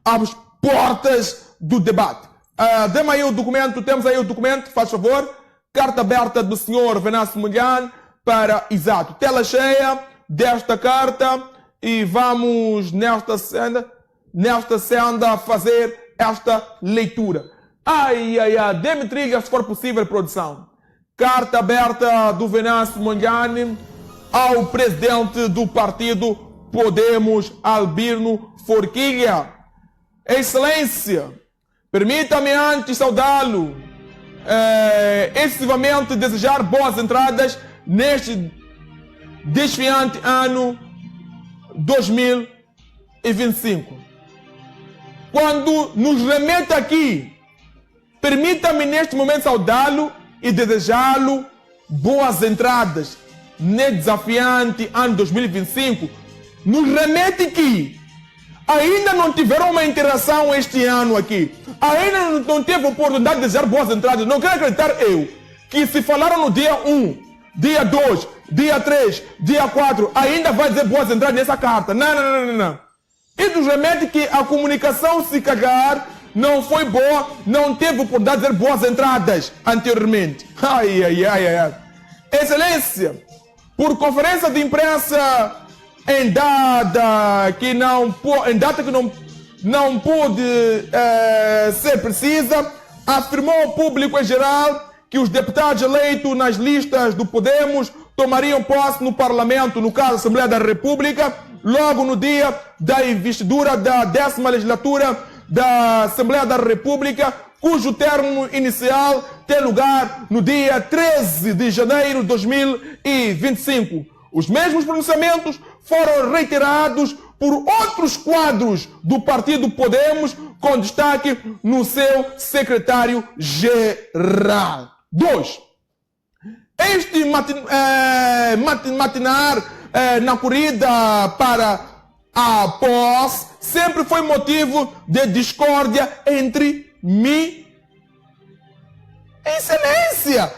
às portas do debate. Dê-me aí o documento, temos aí o documento, faz favor. Carta aberta do senhor Venâncio Mondlane para, exato, tela cheia desta carta e vamos nesta senda fazer esta leitura. Dê-me trilha se for possível, produção. Carta aberta do Venâncio Mondlane ao presidente do partido Podemos, Albino Forquilha. Excelência, permita-me antes saudá-lo, excessivamente desejar boas entradas neste desfiante ano 2025. Quando nos remete aqui, permita-me neste momento saudá-lo e desejá-lo boas entradas neste desafiante ano 2025. Nos remete que ainda não tiveram uma interação este ano aqui. Ainda não teve a oportunidade de desejar boas entradas. Não quero acreditar eu que se falaram no dia 1, dia 2, dia 3, dia 4, ainda vai dizer boas entradas nessa carta. Não. E nos remete que a comunicação, se cagar, não foi boa, não teve oportunidade de dizer boas entradas anteriormente. Excelência, por conferência de imprensa em data que não pôde ser precisa, afirmou ao público em geral que os deputados eleitos nas listas do Podemos tomariam posse no Parlamento, no caso, Assembleia da República, logo no dia da investidura da 10ª legislatura da Assembleia da República, cujo termo inicial tem lugar no dia 13 de janeiro de 2025. Os mesmos pronunciamentos foram reiterados por outros quadros do partido Podemos, com destaque no seu secretário-geral. 2. Este matinar na corrida para a posse sempre foi motivo de discórdia entre mim. Excelência,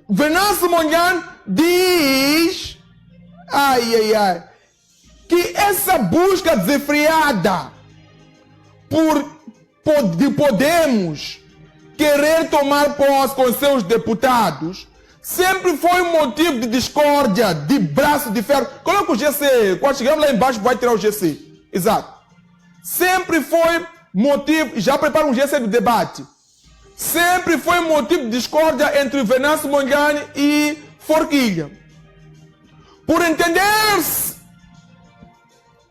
Venâncio Mondlane diz que essa busca desenfreada de Podemos querer tomar posse com seus deputados sempre foi motivo de discórdia, de braço de ferro. Coloca o GC, quando chegarmos lá embaixo vai tirar o GC. Exato. Sempre foi motivo, já prepara um GC do debate. Sempre foi motivo de discórdia entre Venâncio Mondlane e Forquilha. Por entender-se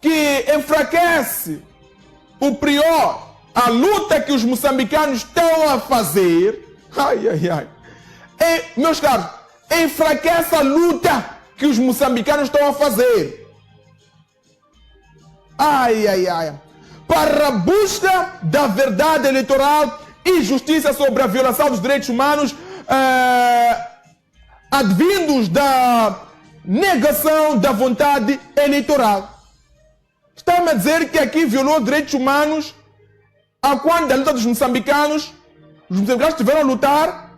que enfraquece o prior, a luta que os moçambicanos estão a fazer, meus caros, enfraquece a luta que os moçambicanos estão a fazer. Para a busca da verdade eleitoral e justiça sobre a violação dos direitos humanos advindos da negação da vontade eleitoral. Está-me a dizer que aqui violou direitos humanos a quando da luta dos moçambicanos. Os moçambicanos estiveram a lutar,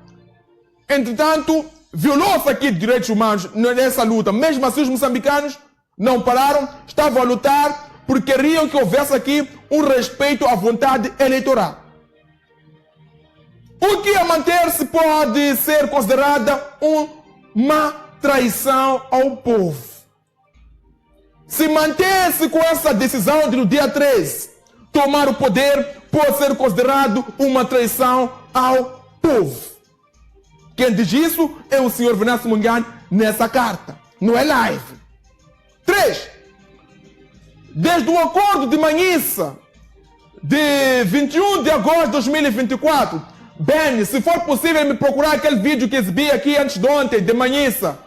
entretanto, violou-se aqui direitos humanos nessa luta. Mesmo assim, os moçambicanos não pararam, estavam a lutar porque queriam que houvesse aqui um respeito à vontade eleitoral. O que a manter-se pode ser considerada uma traição ao povo. Se manter-se com essa decisão de no dia 13 tomar o poder, pode ser considerado uma traição ao povo. Quem diz isso é o senhor Venâncio Mondlane nessa carta. Não é live. 3. Desde o acordo de Manhissa de 21 de agosto de 2024, bem, se for possível me procurar aquele vídeo que exibi aqui antes de ontem, de Manhissa.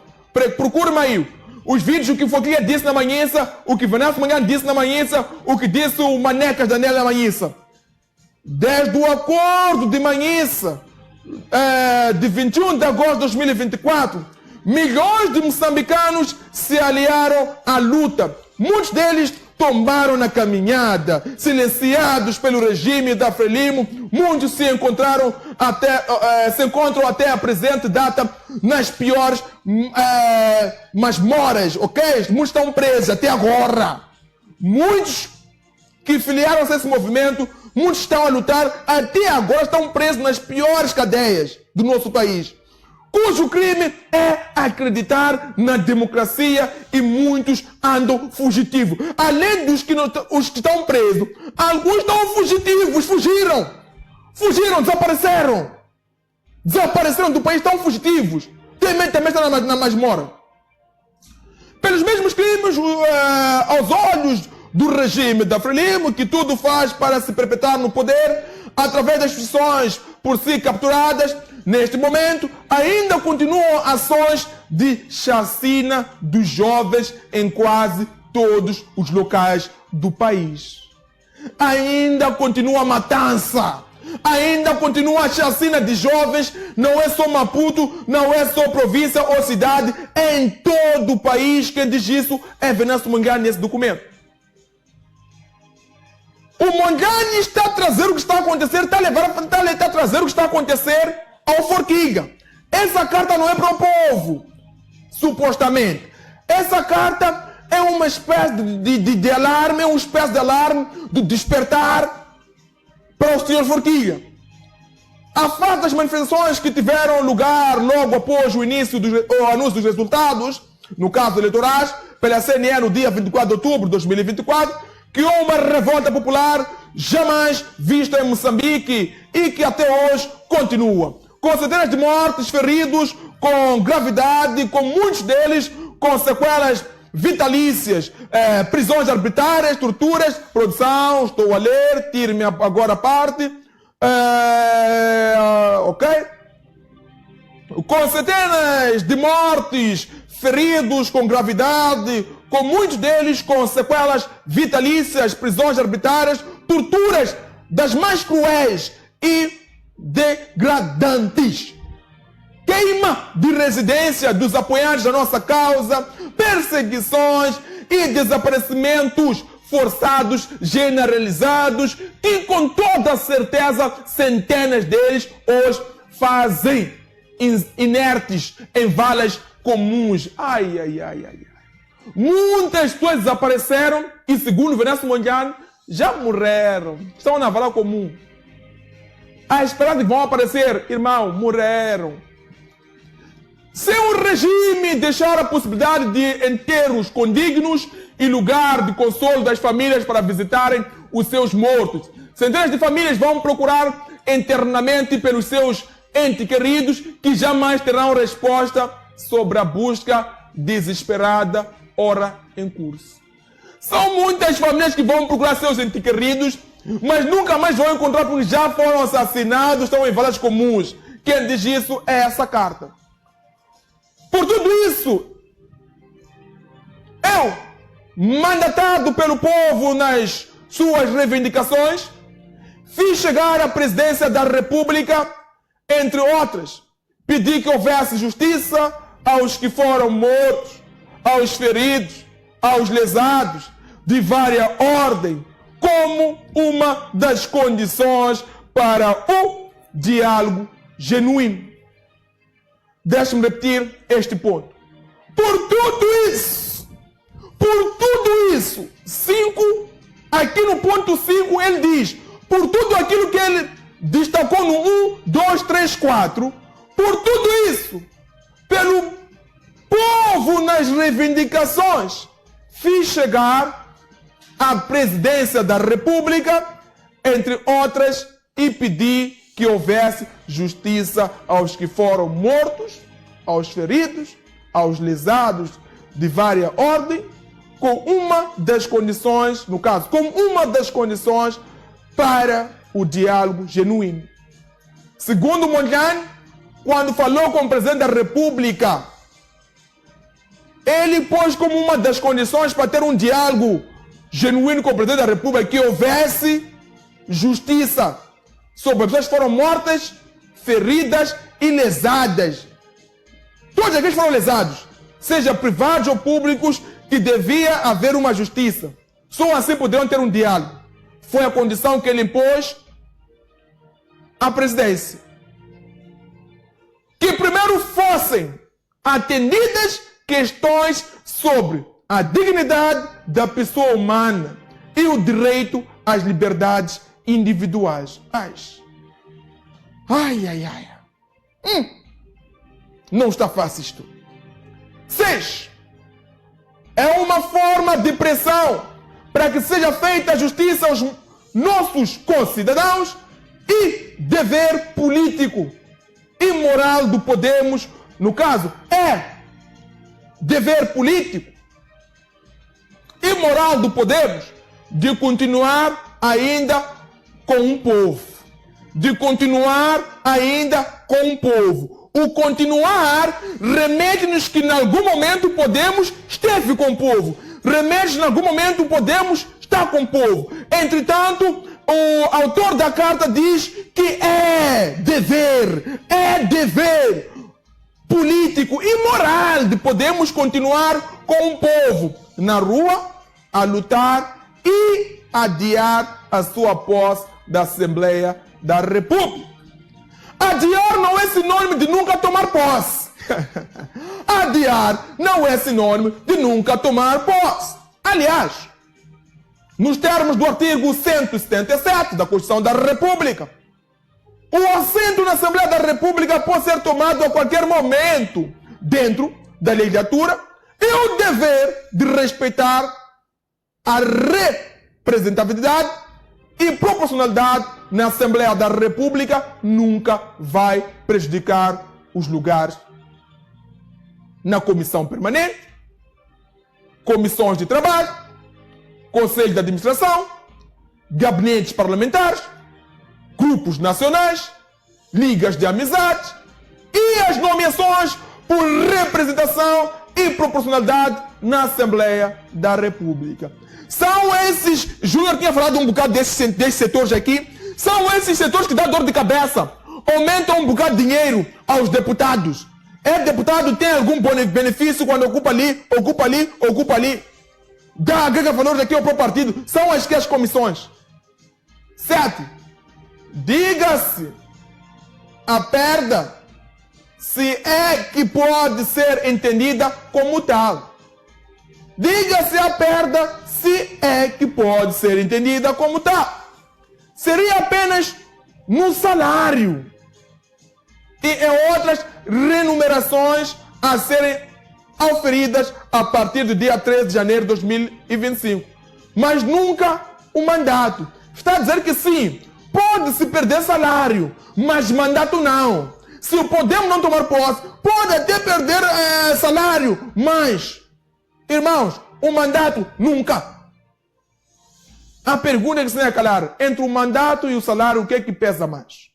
Procure-me aí. Os vídeos que Forquilha disse na Manhissa, o que Venâncio Mondlane disse na Manhissa, o que disse o Manecas Daniel na Manhissa. Desde o acordo de Manhissa, de 21 de agosto de 2024, milhões de moçambicanos se aliaram à luta. Muitos deles tombaram na caminhada, silenciados pelo regime da Frelimo. Muitos se encontram até a presente data nas piores masmoras, ok? Muitos estão presos até agora. Muitos que filiaram-se a esse movimento, muitos estão a lutar, até agora estão presos nas piores cadeias do nosso país, cujo crime é acreditar na democracia e muitos andam fugitivos. Além dos que, os que estão presos, alguns estão fugitivos, fugiram, desapareceram do país, estão fugitivos, também estão na masmorra. Pelos mesmos crimes, aos olhos do regime da Frelimo, que tudo faz para se perpetuar no poder, através das instituições por si capturadas, neste momento, ainda continuam ações de chacina dos jovens em quase todos os locais do país. Ainda continua a matança, ainda continua a chacina de jovens, não é só Maputo, não é só província ou cidade, é em todo o país. Quem diz isso é Venâncio Mondlane nesse documento. O Mondlane está a trazer o que está a acontecer, está a trazer o que está a acontecer ao Forquiga. Essa carta não é para o povo, supostamente. Essa carta é uma espécie de alarme, é uma espécie de alarme, de despertar para o senhor Forquiga. A face das manifestações que tiveram lugar logo após o início do anúncio dos resultados, no caso eleitorais, pela CNE no dia 24 de outubro de 2024, que houve uma revolta popular jamais vista em Moçambique e que até hoje continua. Com centenas de mortes, feridos, com gravidade, com muitos deles com sequelas vitalícias, prisões arbitrárias, torturas, produção, estou a ler, tire-me agora a parte, ok? Com centenas de mortes, feridos com gravidade, com muitos deles com sequelas vitalícias, prisões arbitrárias, torturas das mais cruéis e degradantes. Queima de residência dos apoiantes da nossa causa, perseguições e desaparecimentos forçados generalizados, que com toda certeza centenas deles hoje fazem inertes em valas comuns. Muitas pessoas desapareceram e, segundo Venâncio Mondlane, já morreram. Estão na vala comum. A esperança que vão aparecer, irmão, morreram. Se o regime deixar a possibilidade de enterros condignos e lugar de consolo das famílias para visitarem os seus mortos, centenas de famílias vão procurar eternamente pelos seus entes queridos que jamais terão resposta sobre a busca desesperada ora em curso. São muitas famílias que vão procurar seus entes queridos, mas nunca mais vão encontrar porque já foram assassinados, estão em valas comuns. Quem diz isso é essa carta. Por tudo isso, eu, mandatado pelo povo nas suas reivindicações, fiz chegar à presidência da República, entre outras, pedi que houvesse justiça aos que foram mortos, aos feridos, aos lesados, de várias ordem, como uma das condições para o diálogo genuíno. Deixe-me repetir este ponto. Por tudo isso, 5, aqui no ponto 5 ele diz, por tudo aquilo que ele destacou no 1, 2, 3, 4, por tudo isso, pelo povo nas reivindicações, fiz chegar à presidência da República, entre outras, e pedi que houvesse justiça aos que foram mortos, aos feridos, aos lesados de várias ordem, com uma das condições, no caso, como uma das condições para o diálogo genuíno. Segundo Mondlane, quando falou com o presidente da República, ele pôs como uma das condições para ter um diálogo genuíno com o presidente da República que houvesse justiça sobre as pessoas que foram mortas, feridas e lesadas. Todos aqueles que foram lesados, seja privados ou públicos, que devia haver uma justiça. Só assim poderiam ter um diálogo. Foi a condição que ele impôs à presidência. Que primeiro fossem atendidas questões sobre a dignidade da pessoa humana e o direito as liberdades individuais. Não está fácil isto. 6. É uma forma de pressão para que seja feita a justiça aos nossos concidadãos e dever político e moral do Podemos, no caso, é dever político e moral do Podemos de continuar ainda com um povo. De continuar ainda com um povo. O continuar remete-nos que em algum momento Podemos esteve com o povo. Remete-nos em algum momento Podemos está com o povo. Entretanto, o autor da carta diz que é dever político e moral de Podemos continuar com o povo na rua a lutar e adiar a sua posse da Assembleia da República. Adiar não é sinônimo de nunca tomar posse. Adiar não é sinônimo de nunca tomar posse. Aliás, nos termos do artigo 177 da Constituição da República, o assento na Assembleia da República pode ser tomado a qualquer momento dentro da legislatura e o dever de respeitar a representatividade e proporcionalidade na Assembleia da República nunca vai prejudicar os lugares na comissão permanente, comissões de trabalho, conselho de administração, gabinetes parlamentares, grupos nacionais, ligas de amizade e as nomeações por representação e proporcionalidade na Assembleia da República. São esses, Júnior tinha falado um bocado desses setores aqui, são esses setores que dão dor de cabeça, aumentam um bocado de dinheiro aos deputados. Deputado tem algum benefício quando ocupa ali. Dá agrega valores aqui ao próprio partido. São as comissões. 7. Diga-se a perda se é que pode ser entendida como tal. Diga-se a perda se é que pode ser entendida como tal. Seria apenas no salário e em outras remunerações a serem auferidas a partir do dia 13 de janeiro de 2025. Mas nunca o mandato. Está a dizer que sim, pode-se perder salário, mas mandato não. Se o Podemos não tomar posse, pode até perder salário, mas, irmãos, o mandato nunca. A pergunta que se tem a calar, entre o mandato e o salário, o que é que pesa mais?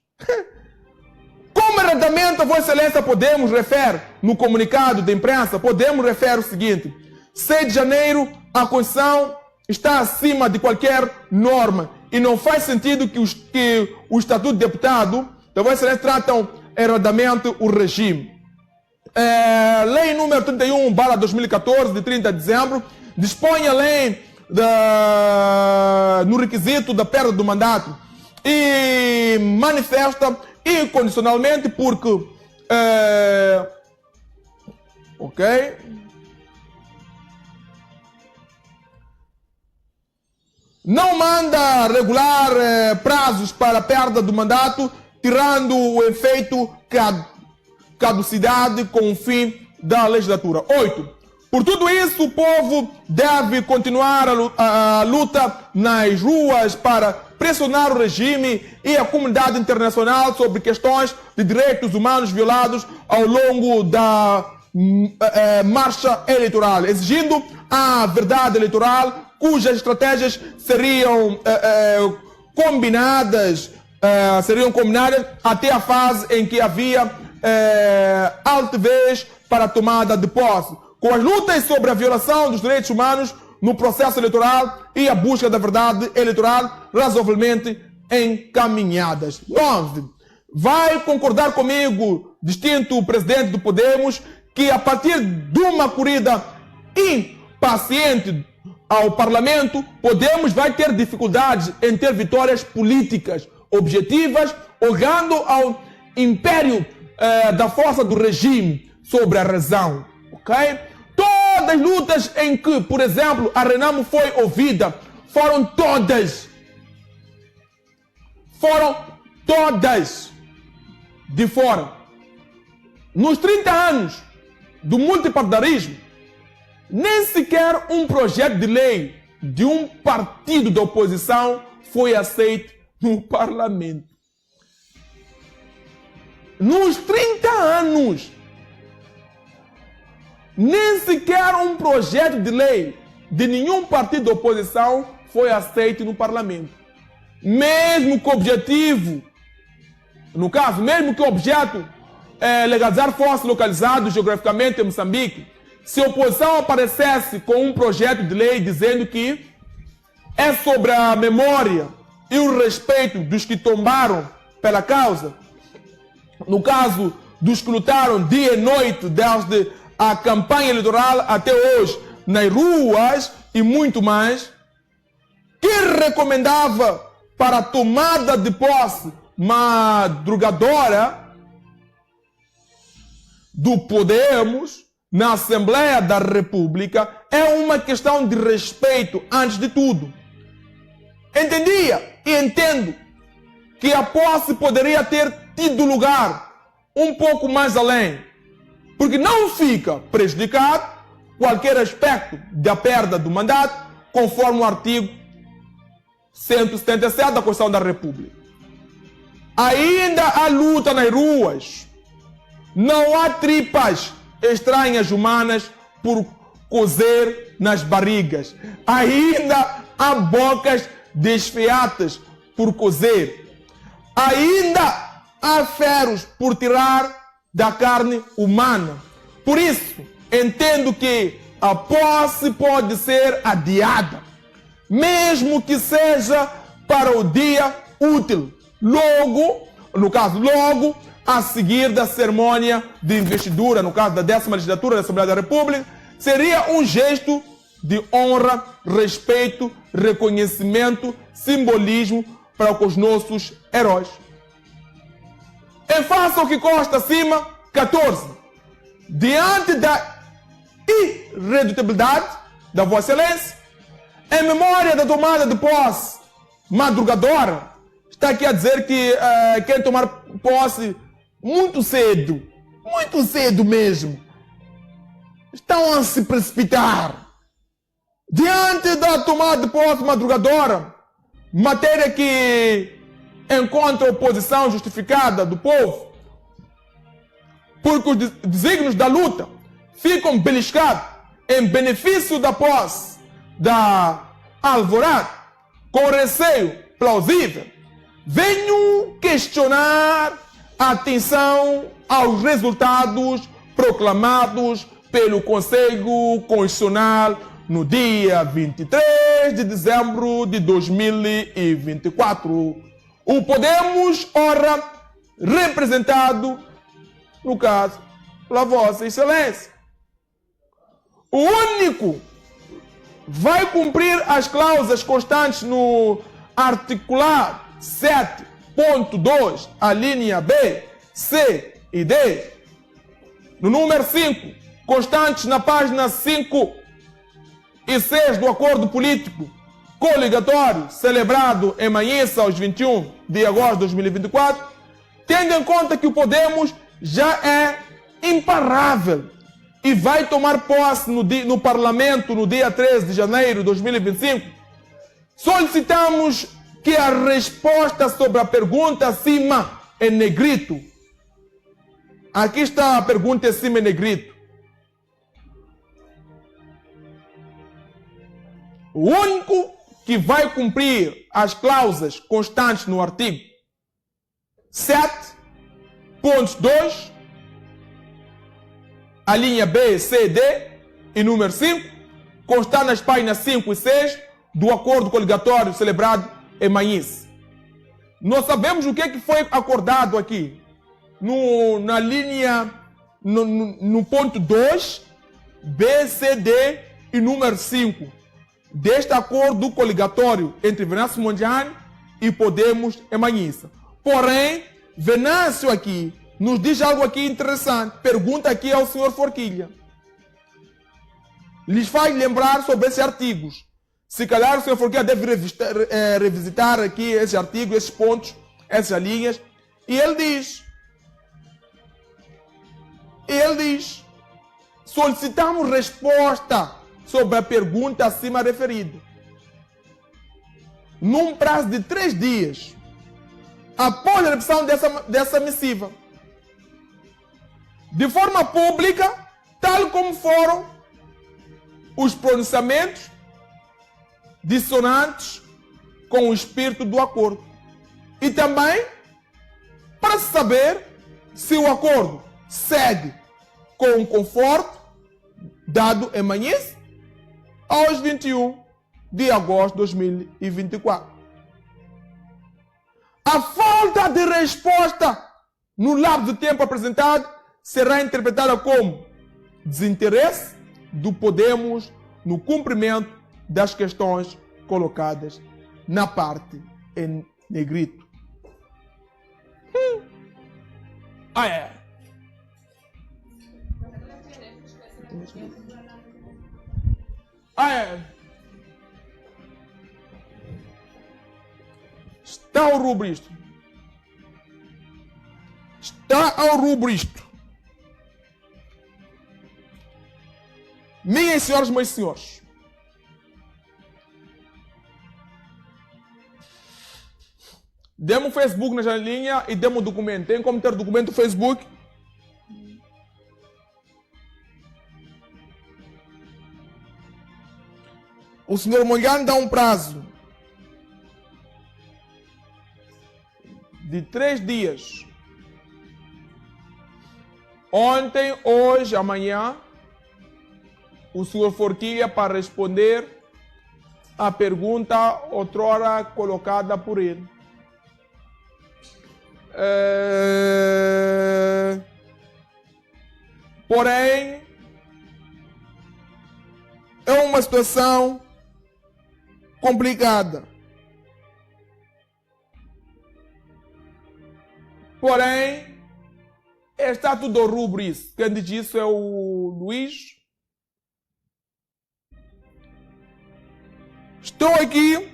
Como erradamente a Vossa Excelência Podemos refere no comunicado de imprensa, Podemos refere o seguinte: 6 de janeiro, a Constituição está acima de qualquer norma e não faz sentido que o Estatuto de Deputado da Vossa Excelência tratam erradamente o regime. Lei número 31/2014, de 30 de dezembro, dispõe a lei no requisito da perda do mandato e manifesta incondicionalmente porque não manda regular prazos para a perda do mandato, tirando o efeito caducidade com o fim da legislatura. 8. Por tudo isso, o povo deve continuar a luta nas ruas para pressionar o regime e a comunidade internacional sobre questões de direitos humanos violados ao longo da marcha eleitoral, exigindo a verdade eleitoral, cujas estratégias seriam combinadas até a fase em que havia altivez para a tomada de posse, com as lutas sobre a violação dos direitos humanos no processo eleitoral e a busca da verdade eleitoral razoavelmente encaminhadas. 9. Vai concordar comigo, distinto presidente do Podemos, que a partir de uma corrida impaciente ao Parlamento, Podemos vai ter dificuldades em ter vitórias políticas objetivas, olhando ao império da força do regime sobre a razão. Todas as lutas em que, por exemplo, a Renamo foi ouvida, foram todas foram todas de fora. Nos 30 anos do multipartidarismo, nem sequer um projeto de lei de um partido da oposição foi aceito no parlamento. Nos 30 anos, nem sequer um projeto de lei de nenhum partido da oposição foi aceito no parlamento. Mesmo que o objetivo, no caso, mesmo que o objeto legalizar fosse localizado geograficamente em Moçambique, se a oposição aparecesse com um projeto de lei dizendo que é sobre a memória e o respeito dos que tombaram pela causa, no caso dos que lutaram dia e noite desde a campanha eleitoral até hoje, nas ruas e muito mais, que recomendava para a tomada de posse madrugadora do Podemos na Assembleia da República é uma questão de respeito antes de tudo. Entendia e entendo que a posse poderia ter tido lugar um pouco mais além, porque não fica prejudicado qualquer aspecto da perda do mandato, conforme o artigo 177 da Constituição da República. Ainda há luta nas ruas. Não há tripas estranhas humanas por cozer nas barrigas. Ainda há bocas desfiadas por cozer. Ainda há ferros por tirar da carne humana. Por isso, entendo que a posse pode ser adiada, mesmo que seja para o dia útil, logo a seguir da cerimônia de investidura, no caso da 10ª legislatura da Assembleia da República, seria um gesto de honra, respeito, reconhecimento, simbolismo para com os nossos heróis. Em face ao que consta acima, 14. Diante da irredutibilidade da Vossa Excelência, em memória da tomada de posse madrugadora, está aqui a dizer que quer tomar posse muito cedo mesmo, estão a se precipitar. Diante da tomada de posse madrugadora, matéria que encontra oposição justificada do povo, porque os desígnios da luta ficam beliscados em benefício da posse da alvorada, com receio plausível, venho questionar a atenção aos resultados proclamados pelo Conselho Constitucional no dia 23 de dezembro de 2024. O Podemos, ora, representado, no caso, pela Vossa Excelência. O único vai cumprir as cláusulas constantes no articulado 7.2, a linha B, C e D. No número 5, constantes na página 5 e 6 do acordo político coligatório celebrado em Manhissa aos 21 de agosto de 2024, tendo em conta que o Podemos já é imparável e vai tomar posse no Parlamento no dia 13 de janeiro de 2025, solicitamos que a resposta sobre a pergunta acima em negrito. Aqui está a pergunta acima em negrito. O único que vai cumprir as cláusulas constantes no artigo 7.2, a linha B, C, D e número 5, constar nas páginas 5 e 6 do acordo coligatório celebrado em Manhissa. Nós sabemos o que é que foi acordado aqui. Na linha, no ponto 2, B, C, D e número 5 deste acordo coligatório entre Venâncio Mondlane e Podemos em Manhissa. Porém, Venâncio aqui nos diz algo aqui interessante. Pergunta aqui ao senhor Forquilha. Lhes faz lembrar sobre esses artigos. Se calhar o senhor Forquilha deve revisitar aqui esse artigo, esses pontos essas linhas, e ele diz, solicitamos resposta sobre a pergunta acima referida, num prazo de 3 dias, após a recepção dessa missiva, de forma pública, tal como foram os pronunciamentos dissonantes com o espírito do acordo. E também para saber se o acordo segue com o conforto dado em Manhães aos 21 de agosto de 2024. A falta de resposta no lapso de tempo apresentado será interpretada como desinteresse do Podemos no cumprimento das questões colocadas na parte em negrito. Está ao rubro isto. Está ao rubro isto. Minhas senhoras, meus senhores, demos o Facebook na janelinha e demos o documento. Tem como ter documento no Facebook? O senhor Molhano dá um prazo de 3 dias. Ontem, hoje, amanhã, o senhor Forquilha para responder a pergunta outrora colocada por ele. Porém, é uma situação complicada. Porém, está tudo ao rubro isso. Quem diz isso é o Luís. Estou aqui